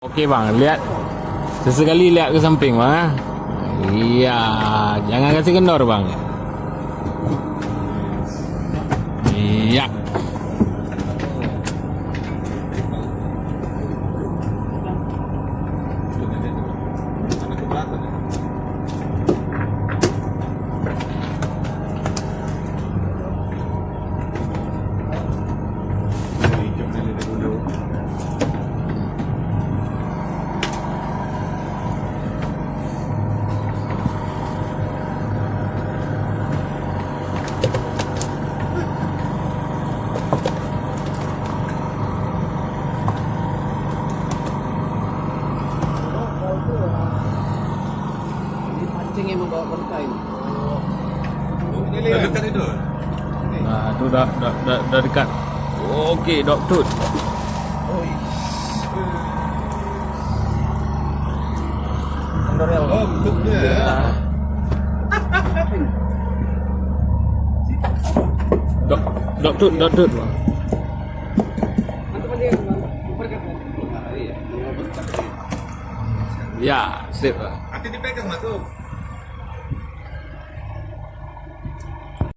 Okey bang, lihat sesekali lihat ke samping bang. Iya, jangan kasih kendor bang. Iya. Pancing yang membawa berkah ini. Dah dekat itu. Nah, tu dah dekat. Okey, dok tut. Kendor ya. Oh, betul dia. Dok tut bang. Mantap dia. Berkat. Ya, sip bang. Nanti dipegang lah tu.